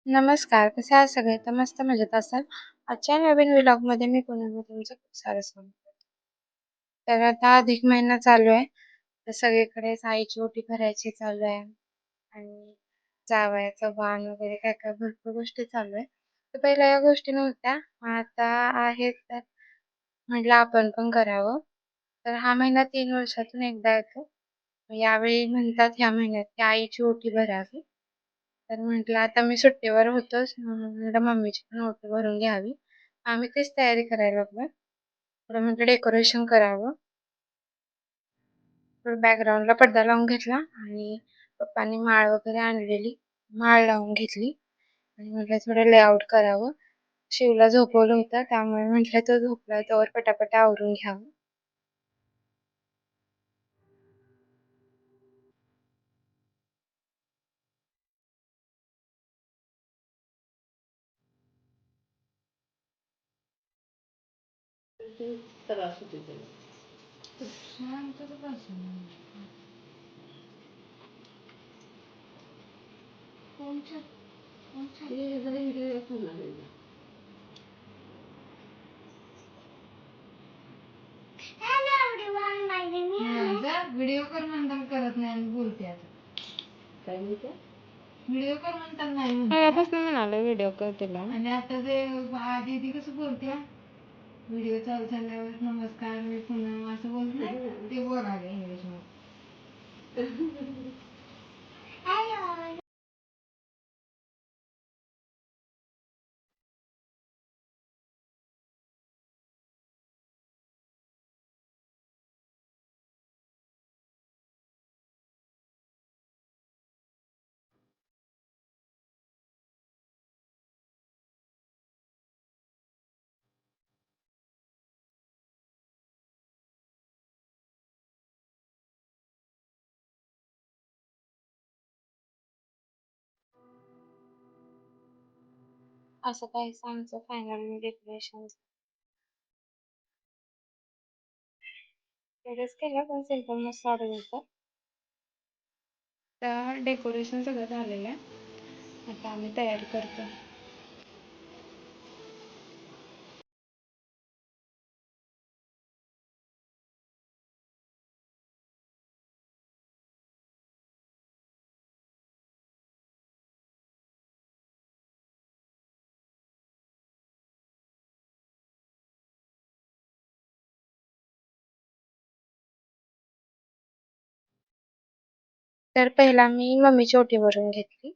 नमस्कार, कसे आहात सगळे? तर मस्त मजेत असाल. आजच्या नवीन व्लॉगमध्ये मी पुन्हा तुमचं खूप सारं स्वागत करते. तर आता अधिक महिना चालू आहे. तर सगळीकडे साईची ओटी भरायची चालू आहे आणि जावयाचं वाण वगैरे काय काय भरपूर गोष्टी चालू आहे. तर पहिल्या या गोष्टी नव्हत्या. मग आता आहेत तर म्हटलं आपण पण करावं. तर हा महिना 3 वर्षातून एकदा येतो. यावेळी म्हणतात ह्या महिन्यात की आईची ओटी भरावी. तर म्हटलं आता मी सुट्टीवर होतोच म्हणून म्हटलं मम्मीची पण ओटी भरून घ्यावी. आम्ही तीच तयारी करायला लागलोय. थोडं म्हटलं डेकोरेशन करावं. थोडं बॅकग्राऊंडला पडदा लावून घेतला आणि पप्पांनी माळ वगैरे आणलेली. माळ लावून घेतली आणि म्हटलं थोडं लेआउट करावं. शिवला झोपवलं होतं त्यामुळे म्हटलं तो झोपलाय तोवर पटापट आवरून घ्यावं. व्हिडिओ कर म्हणताना करत नाही आणि बोलते आता. काय म्हणते? व्हिडिओ कर म्हणताना नाही म्हणते. पहिल्यापासून म्हणाले व्हिडिओ कर तिला. आणि आता ते आधी ती कसं बोलते व्हिडिओ चालू झाल्यावर नमस्कार मी पूनम असं बोलत नाही ते बोलायला इंग्लिश मध्ये. असं काही आमचं फायनल डेकोरेशन तेवढंच केलं पण सिंपल मस्त ऑर्डर होतं. तर डेकोरेशन सगळं झालेलं आहे. आता आम्ही तयारी करतो. तर पहिला मी मम्मीची ओटी भरून घेतली.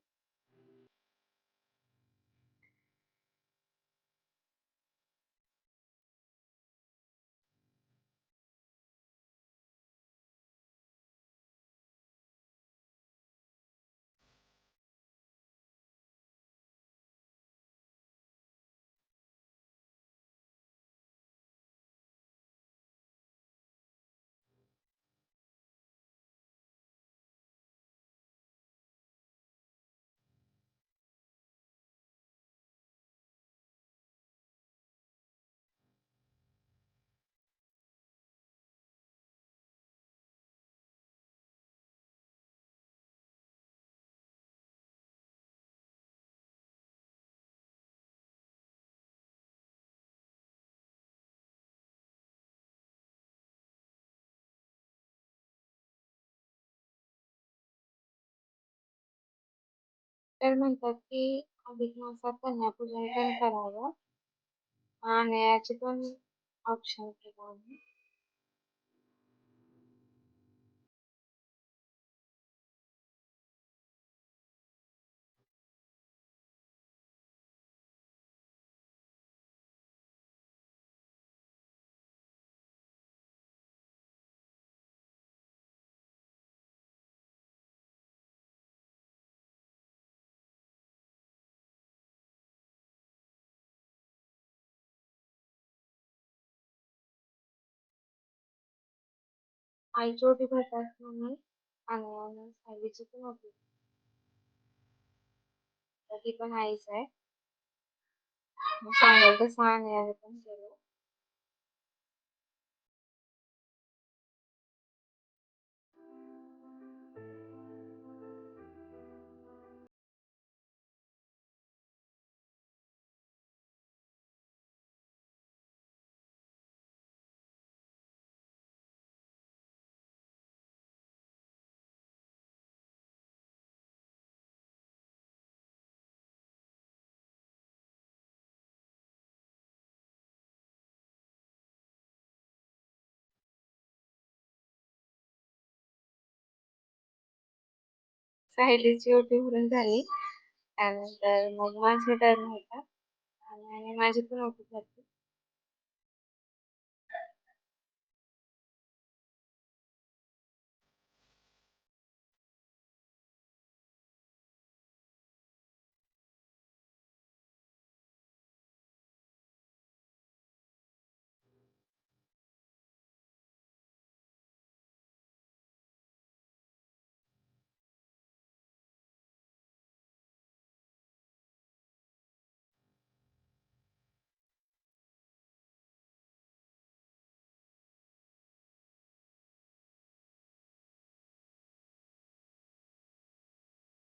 तर म्हणतात की अधिक मासात कन्यापूजन पण करावं आणि याचे पण ऑप्शन केलं आहे. आईची ओटी भरतात म्हणून आणि सायलीची पण ओटी तर ती पण आईच आहे. सांगाल तसं आणि पण केलं. सायलीची ओटी भरून झाली. त्यानंतर मग माझी टर्न होता आणि माझी पण ओटी भरली.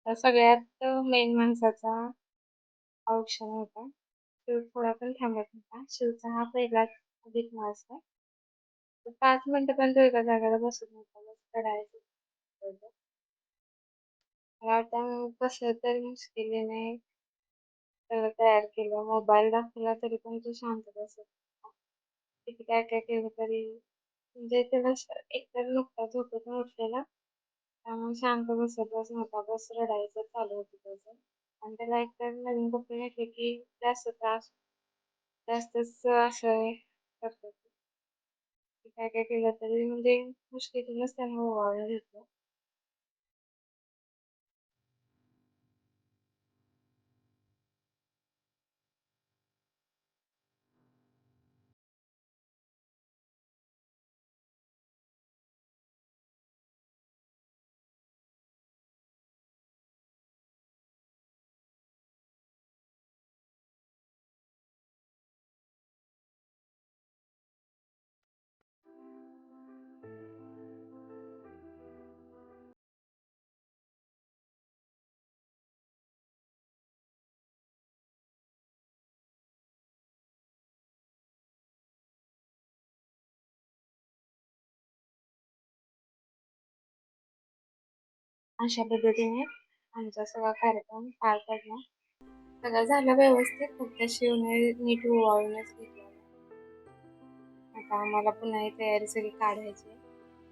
तर सगळ्यात मेन माणसाचा ऑप्शन होता. शिव थोडा पण थांबत नव्हता. शिवचा हा पहिलाच अधिक मास आहे. तो 5 मिनिटं पण तो एका जागेला बसत नव्हता. बस रडायचं होतं. मला वाटतं कसं तरी मुश्किलीने त्याला तयार केलं. मोबाईल दाखवला तरी पण तो शांत बसत नव्हता. किती काय काय केलं तरी म्हणजे त्याला एकतर नुकताच झोपेतून उठलेला, त्यामुळे शांत बसतच नव्हता. बस रडायचं चालू होतं त्याचं. आणि त्याला एकतर नवीन कपडे घातले की जास्त त्रास, जास्तच असं हे करतात. की काय काय केलं तरी म्हणजे मुश्किलीतूनच त्यांना ओवाळून घेतलं. अशा पद्धतीने आमचा सगळा कार्यक्रम पार पडला. सगळं झालं व्यवस्थित, फक्त शिवने नीट ओवाळूनच घेतलं. आता आम्हाला पुन्हा ही तयारी सगळी काढायची आहे.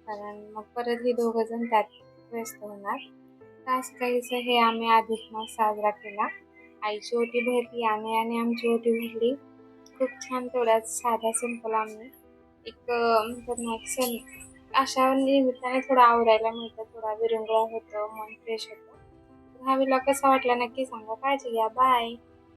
कारण मग परत हे दोघं जण त्यात व्यस्त होणार. तर असं काहीसं हे आम्ही अधिक मास साजरा केला. आईची ओटी भरली आम्ही आणि आमची ओटी भरली. खूप छान तेवढ्यात साधा सिंपल आम्ही एक म्हणतात ना एक सण अशा निमित्ताने थोडं आवरायला मिळतं, थोडा विरंगुळा होतो, मन फ्रेश होतं. हा व्लॉग कसा वाटला नक्की सांगा. काळजी घ्या. बाय.